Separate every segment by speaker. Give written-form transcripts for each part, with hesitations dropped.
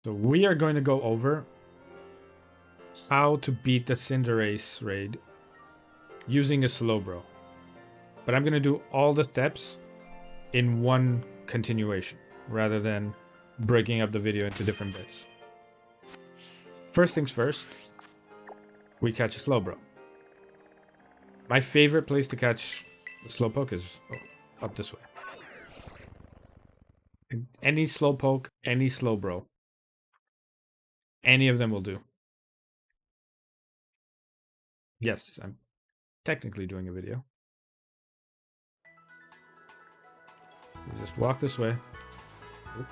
Speaker 1: So we are going to go over how to beat the Cinderace raid using a Slowbro. But I'm going to do all the steps in one continuation rather than breaking up the video into different bits. First things first, we catch a Slowbro. My favorite place to catch the Slowpoke is up this way. Any Slowpoke, any Slowbro. Any of them will do. Yes, I'm technically doing a video. You just walk this way. Oop.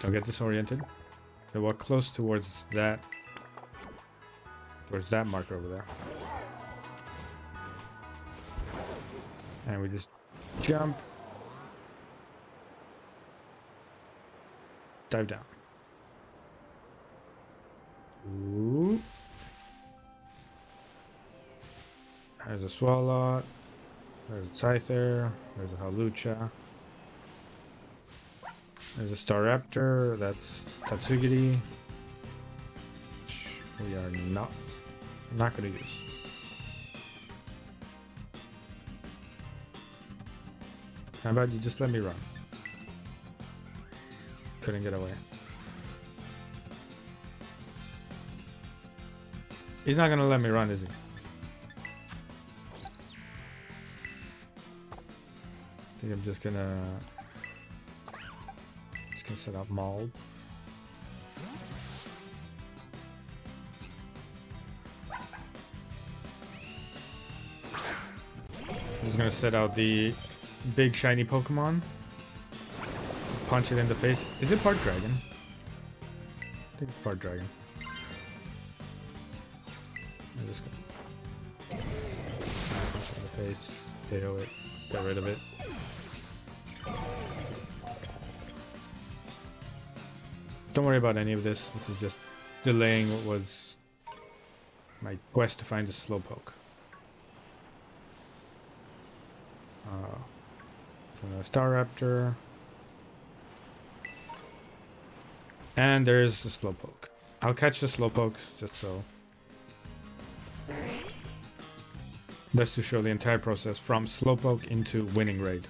Speaker 1: Don't get disoriented. You walk close towards that marker over there. And we just jump. Dive down. Ooh. There's a Swalot. There's a Scyther. There's a Hawlucha. There's a Staraptor. That's Tatsugiri. Which we are not going to use. How about you just let me run? Couldn't get away. He's not gonna let me run, is he? I think I'm just gonna set up Mauled. I'm just gonna set out the big shiny Pokemon. Punch it in the face. Is it part dragon? I think it's part dragon. I'm just gonna punch it in the face, KO it, get rid of it. Don't worry about any of this. This is just delaying what was my quest to find a Slowpoke. Staraptor. And there's the Slowpoke. I'll catch the Slowpoke just so. Just to show the entire process from Slowpoke into winning raid.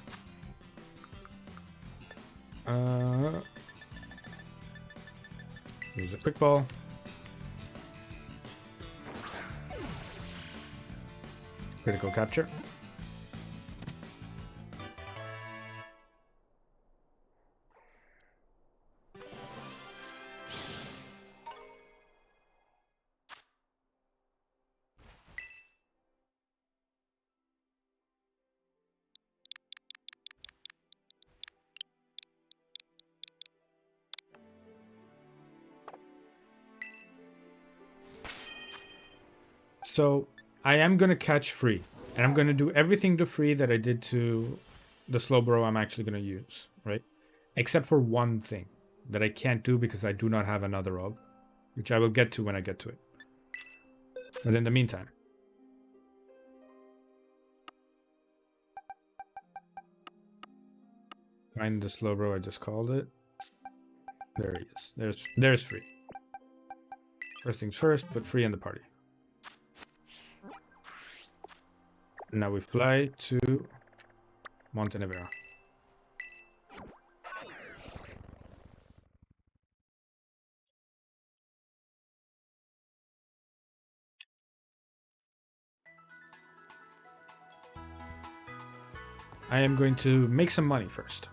Speaker 1: Use a quick ball. Critical capture. So I am going to catch free, and I'm going to do everything to free that I did to the Slowbro I'm actually going to use, right? Except for one thing that I can't do because I do not have another of, which I will get to when I get to it. But in the meantime, find the Slowbro I just called it. There he is. There's free. First things first, put free in the party. Now we fly to Montenegro. I am going to make some money first.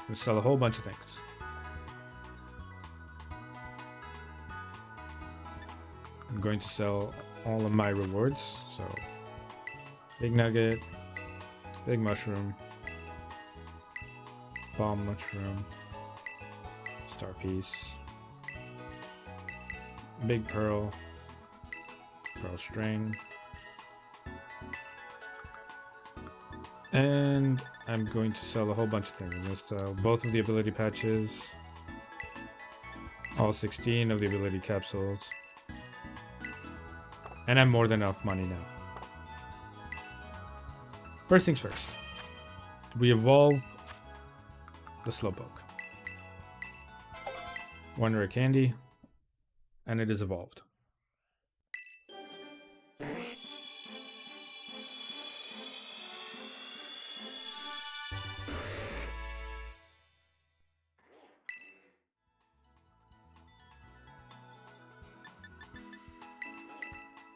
Speaker 1: We'll sell a whole bunch of things. I'm going to sell all of my rewards. So, big nugget, big mushroom, bomb mushroom, star piece, big pearl, pearl string, and I'm going to sell a whole bunch of things. I'm going to sell both of the ability patches, all 16 of the ability capsules. And I have more than enough money now. First things first. we evolve the Slowpoke. 1 rare candy, and it is evolved.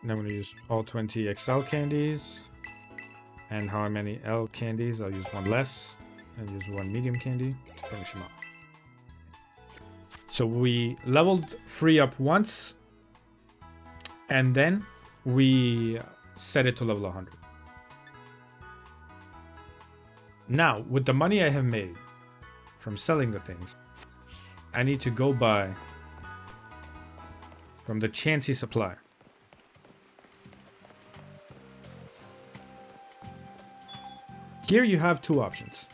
Speaker 1: Now I'm going to use all 20 XL candies. And how many L candies? I'll use 1 less and use 1 medium candy to finish him off. So we leveled Free up once, and then we set it to level 100. Now, with the money I have made from selling the things, I need to go buy from the Chansey supplier. Here you have 2 options.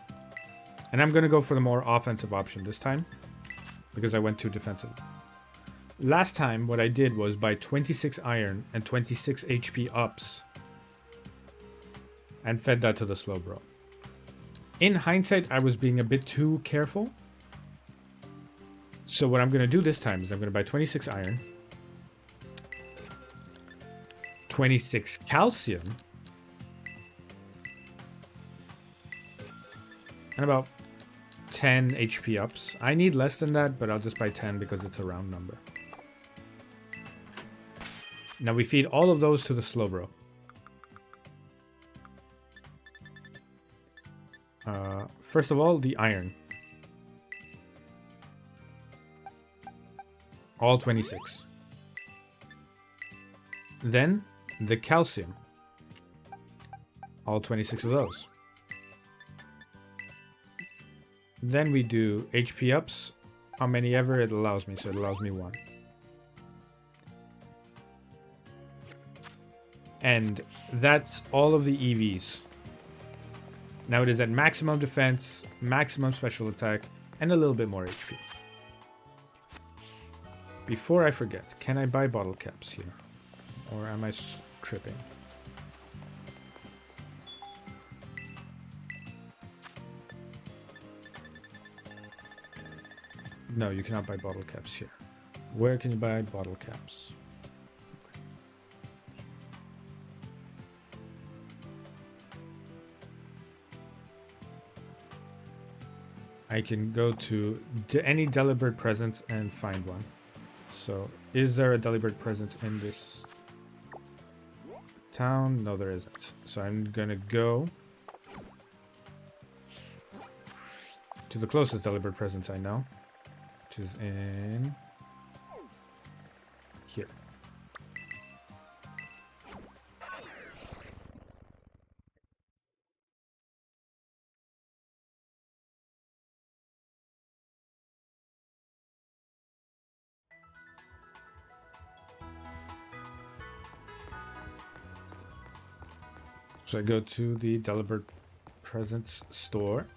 Speaker 1: And I'm going to go for the more offensive option this time, because I went too defensive. Last time, what I did was buy 26 iron and 26 HP ups, and fed that to the Slowbro. In hindsight, I was being a bit too careful. So what I'm going to do this time is I'm going to buy 26 iron, 26 calcium, and about 10 HP ups. I need less than that, but I'll just buy 10 because it's a round number. Now we feed all of those to the Slowbro. First of all, the iron. All 26. Then the calcium. All 26 of those. Then we do HP ups, how many ever it allows me, so it allows me 1. And that's all of the EVs. Now it is at maximum defense, maximum special attack, and a little bit more HP. Before I forget, can I buy bottle caps here? Or am I tripping? No, you cannot buy bottle caps here. Where can you buy bottle caps? I can go to any Delibird presence and find one. So, is there a Delibird presence in this town? No, there isn't. So I'm gonna go to the closest Delibird presence I know, which is in here. So I go to the Delibird Presence store.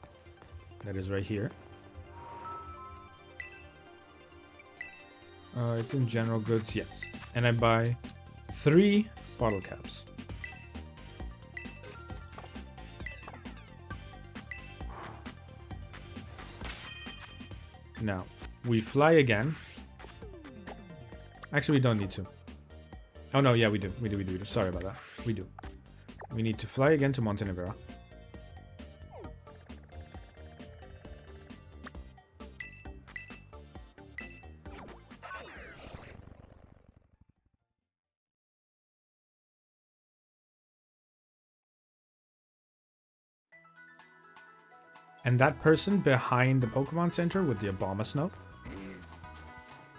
Speaker 1: That is right here. It's in general goods, yes. And I buy 3 bottle caps. Now, we fly again. Actually, we don't need to. Oh no, yeah, we do. We do. Sorry about that. We do. We need to fly again to Montenegro. And that person behind the Pokemon Center with the Abomasnow,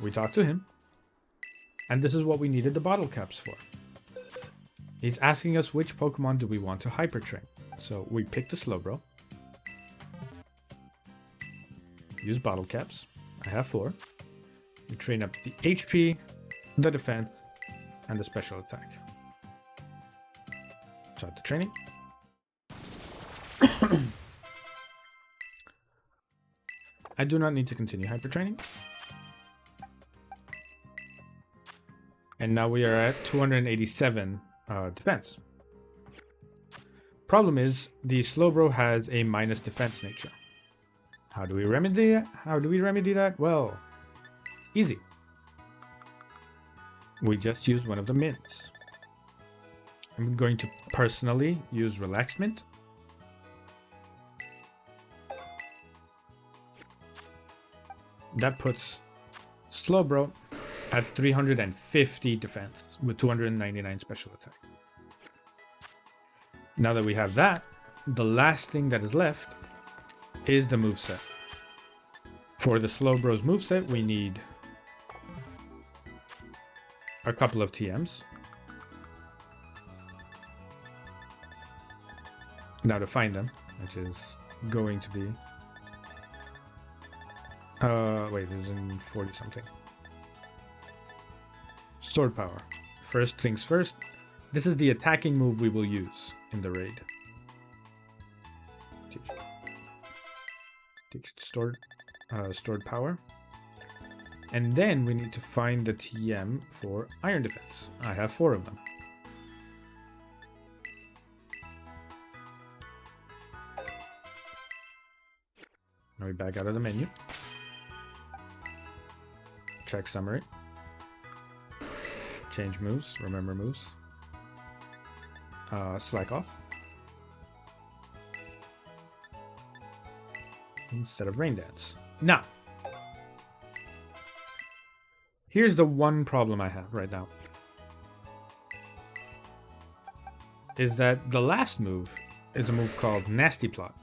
Speaker 1: we talked to him. And this is what we needed the bottle caps for. He's asking us which Pokemon do we want to Hyper Train. So we pick the Slowbro. Use bottle caps. I have 4. We train up the HP, the defense, and the special attack. Start the training. I do not need to continue hyper training. And now we are at 287 defense. problem is the Slowbro has a minus defense nature. How do we remedy that? Well, easy. We just use one of the mints. I'm going to personally use Relax Mint. That puts Slowbro at 350 defense with 299 special attack. Now that we have that, the last thing that is left is the moveset. For the Slowbro's moveset, we need a couple of TMs. Now to find them, which is going to be... wait, it was in 40 something. Sword Power. First things first, this is the attacking move we will use in the raid. Teach stored power. And then we need to find the TM for Iron Defense. I have 4 of them. Now we back out of the menu. Check summary. Change moves, remember moves. Slack off. Instead of Rain Dance. Now, here's the one problem I have right now. Is that the last move is a move called Nasty Plot.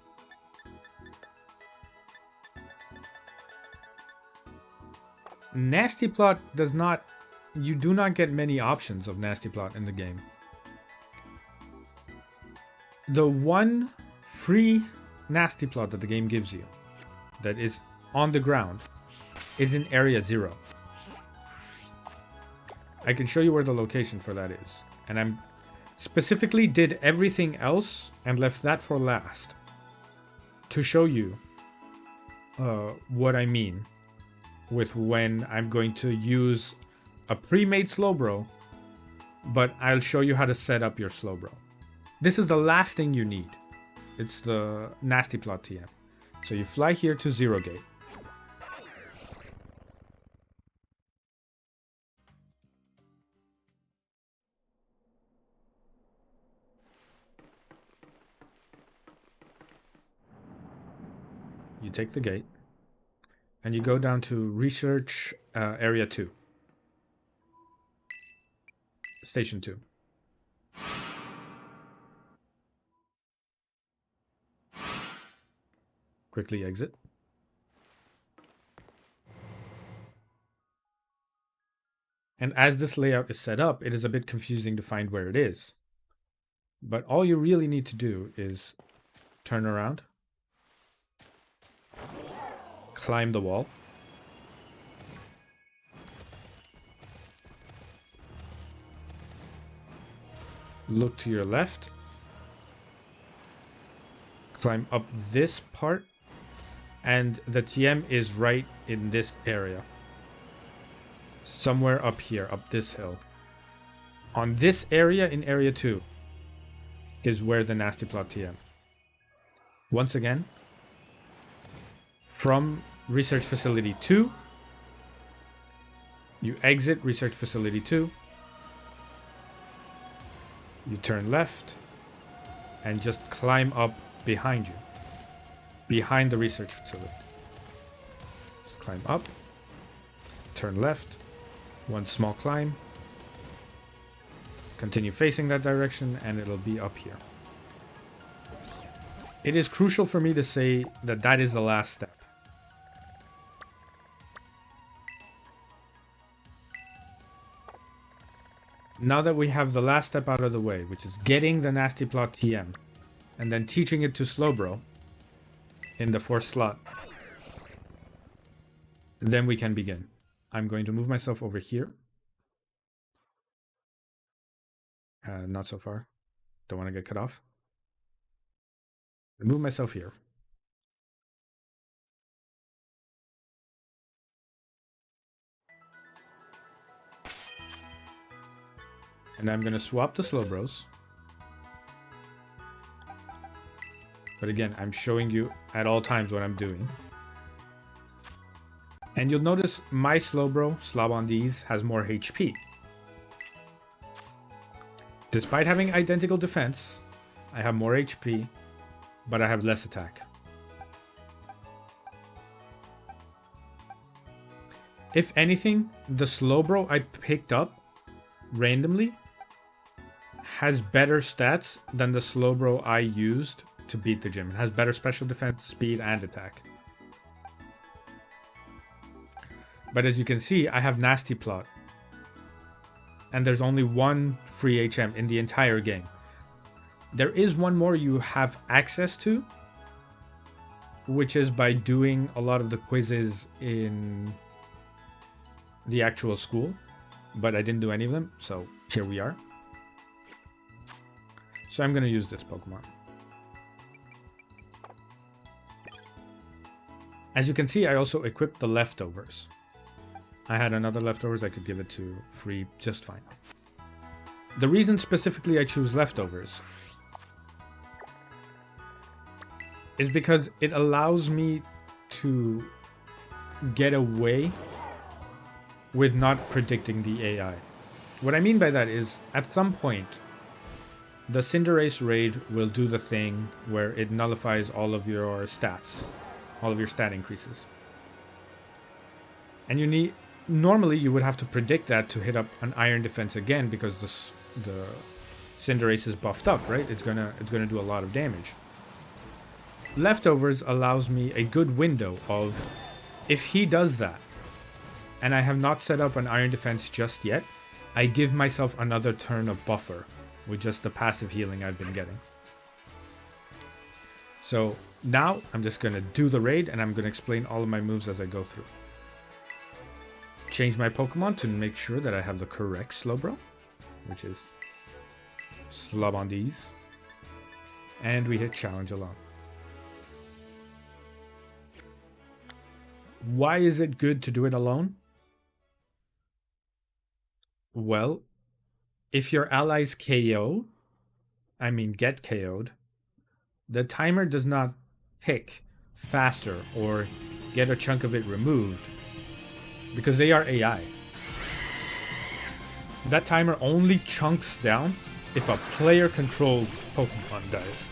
Speaker 1: Nasty Plot does not... You do not get many options of Nasty Plot in the game. The one free Nasty Plot that the game gives you, that is on the ground, is in Area 0. I can show you where the location for that is. And I'm specifically did everything else and left that for last to show you what I mean with when I'm going to use a pre-made Slowbro, but I'll show you how to set up your Slowbro. This is the last thing you need. It's the Nasty Plot TM. So you fly here to 0 gate. You take the gate, and you go down to Research Area 2. Station 2. Quickly exit. And as this layout is set up, it is a bit confusing to find where it is. But all you really need to do is turn around, climb the wall, look to your left, climb up this part, and the TM is right in this area. Somewhere up here, up this hill. On this area in Area 2 is where the Nasty Plot TM. Once again, from Research Facility 2, you exit Research Facility 2, you turn left, and just climb up behind you. Behind the research facility. Just climb up, turn left, one small climb, continue facing that direction, and it'll be up here. It is crucial for me to say that that is the last step. Now that we have the last step out of the way, which is getting the Nasty Plot TM, and then teaching it to Slowbro in the 4th slot, then we can begin. I'm going to move myself over here. Not so far. Don't want to get cut off. Move myself here. And I'm going to swap the Slowbros But again, I'm showing you at all times what I'm doing. And you'll notice my Slowbro, Slob on these, has more HP. Despite having identical defense, I have more HP, but I have less attack. If anything, the Slowbro I picked up randomly has better stats than the Slowbro I used to beat the gym. It has better special defense, speed, and attack. But as you can see, I have Nasty Plot. And there's only one free HM in the entire game. There is one more you have access to, which is by doing a lot of the quizzes in the actual school. But I didn't do any of them, so here we are. So I'm going to use this Pokemon. As you can see, I also equipped the leftovers. I had another leftovers, I could give it to free just fine. The reason specifically I choose leftovers is because it allows me to get away with not predicting the AI. What I mean by that is, at some point, the Cinderace raid will do the thing where it nullifies all of your stats, all of your stat increases. And you need, normally you would have to predict that to hit up an iron defense again because the Cinderace is buffed up, right? It's gonna do a lot of damage. Leftovers allows me a good window of, if he does that, and I have not set up an iron defense just yet, I give myself another turn of buffer with just the passive healing I've been getting. So now I'm just going to do the raid and I'm going to explain all of my moves as I go through. Change my Pokemon to make sure that I have the correct Slowbro, which is Slob on these. And we hit challenge alone. Why is it good to do it alone? Well, if your allies get KO'd, the timer does not tick faster or get a chunk of it removed because they are AI. That timer only chunks down if a player-controlled Pokemon dies.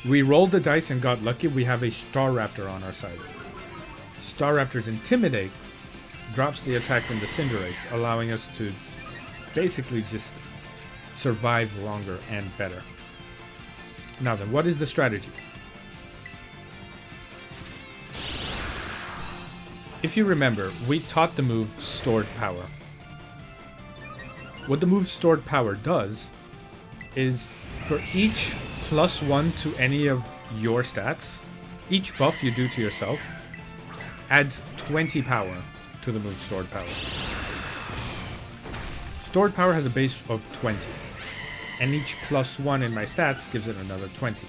Speaker 1: We rolled the dice and got lucky. We have a Staraptor on our side. Staraptor's Intimidate drops the attack from the Cinderace, allowing us to basically just survive longer and better. Now then, what is the strategy? If you remember, we taught the move Stored Power. What the move Stored Power does is for each +1 to any of your stats, each buff you do to yourself adds 20 power to the move Stored Power. Stored Power has a base of 20, and each +1 in my stats gives it another 20.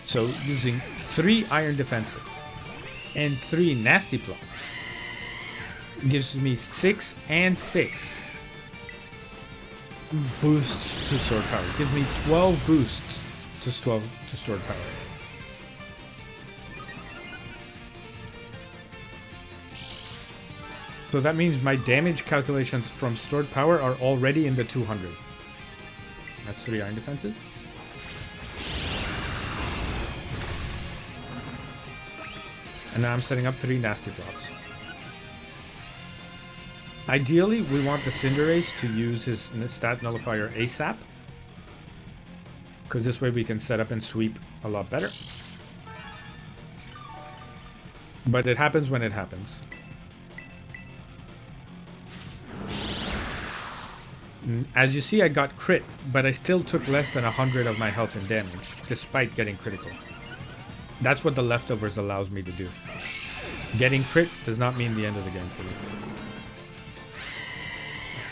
Speaker 1: So using 3 Iron Defenses and 3 Nasty Plots gives me 6 and 6 boosts to Stored Power. It gives me 12 boosts to Stored Power. So that means my damage calculations from Stored Power are already in the 200. That's 3 Iron Defenses. And now I'm setting up 3 Nasty Plots. Ideally, we want the Cinderace to use his stat nullifier ASAP, because this way we can set up and sweep a lot better. But it happens when it happens. As you see, I got crit, but I still took less than 100 of my health and damage, despite getting critical. That's what the leftovers allows me to do. Getting crit does not mean the end of the game for me.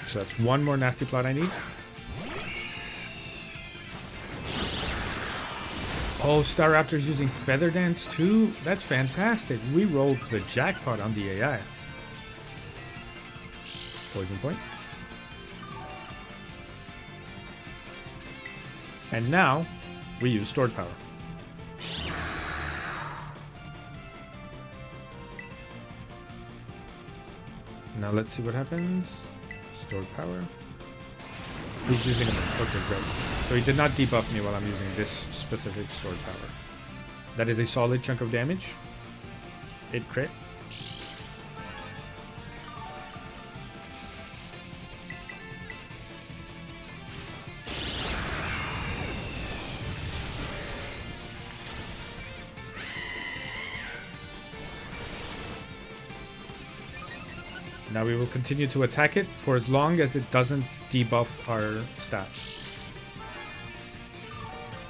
Speaker 1: So that's one more Nasty Plot I need. Oh, Staraptor's using Feather Dance too? That's fantastic. We rolled the jackpot on the AI. Poison Point. And now, we use stored power. Now let's see what happens. Stored power. He's using it. Okay, great. So he did not debuff me while I'm using this specific stored power. That is a solid chunk of damage. It crit. Now we will continue to attack it for as long as it doesn't debuff our stats.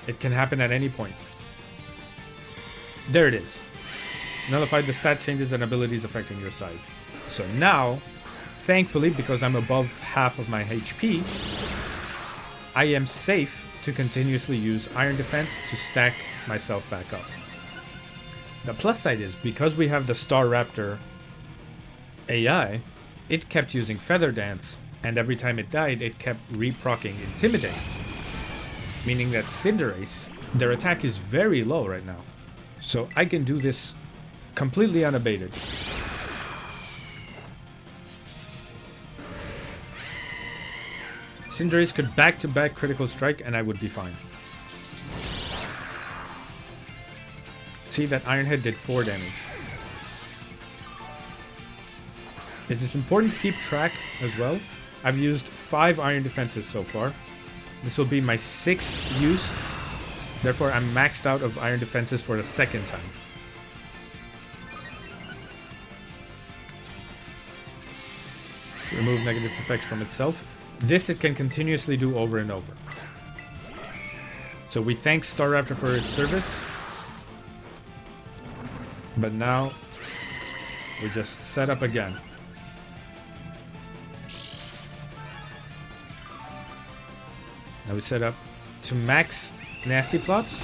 Speaker 1: It can happen at any point. There it is. Nullify the stat changes and abilities affecting your side. So now, thankfully, because I'm above half of my HP, I am safe to continuously use Iron Defense to stack myself back up. The plus side is, because we have the Star Raptor AI, it kept using Feather Dance, and every time it died, it kept re-proccing Intimidate. Meaning that Cinderace, their attack is very low right now. So I can do this completely unabated. Cinderace could back-to-back critical strike and I would be fine. See, that Iron Head did 4 damage. It is important to keep track as well. I've used 5 Iron Defenses so far. This will be my 6th use. Therefore, I'm maxed out of Iron Defenses for the 2nd time. Remove negative effects from itself. This it can continuously do over and over. So we thank Star Raptor for its service. But now, we just set up again. Now we set up to max nasty plots,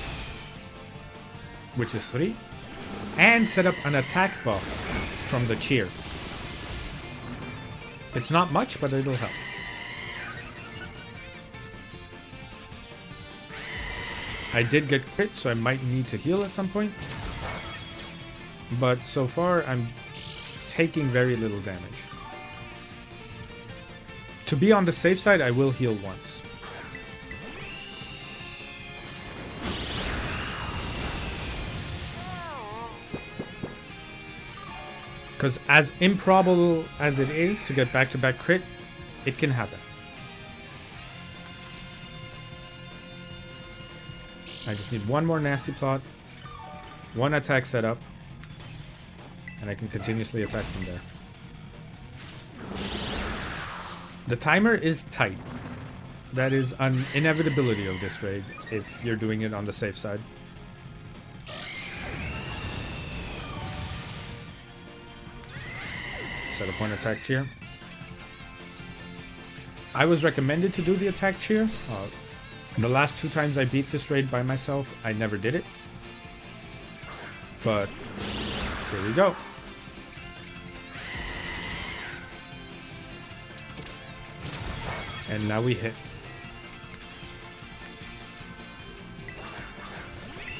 Speaker 1: which is 3, and set up an attack buff from the cheer. It's not much, but it'll help. I did get crit, so I might need to heal at some point. But so far, I'm taking very little damage. To be on the safe side, I will heal once. Because as improbable as it is to get back-to-back crit, it can happen. I just need one more nasty plot, one attack setup, and I can continuously attack from there. The timer is tight. That is an inevitability of this raid if you're doing it on the safe side. Set up one attack cheer. I was recommended to do the attack cheer. The last 2 times I beat this raid by myself, I never did it. But here we go. And now we hit.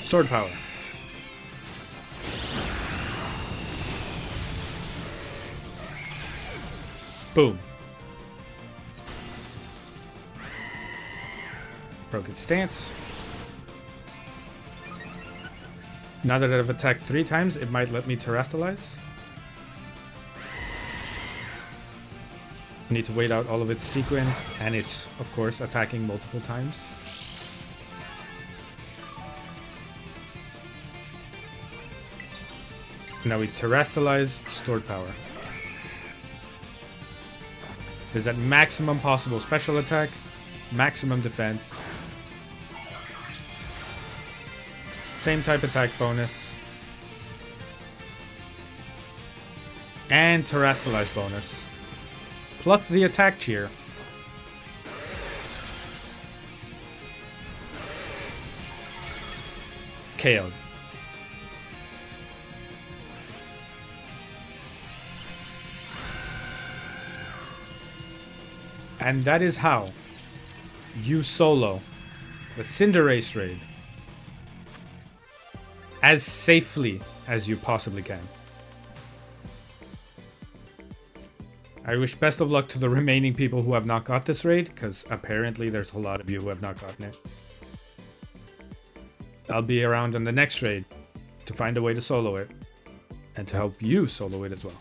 Speaker 1: Sword power. Boom. Broke its stance. Now that I've attacked 3 times, it might let me terrestrialize. Need to wait out all of its sequence, and it's, of course, attacking multiple times. Now we terrestrialize stored power. There's that maximum possible special attack, maximum defense. Same type attack bonus. And terrestrialize bonus. Plus the attack cheer. KO'd. And that is how you solo the Cinderace raid as safely as you possibly can. I wish best of luck to the remaining people who have not got this raid, because apparently there's a lot of you who have not gotten it. I'll be around on the next raid to find a way to solo it, and to help you solo it as well.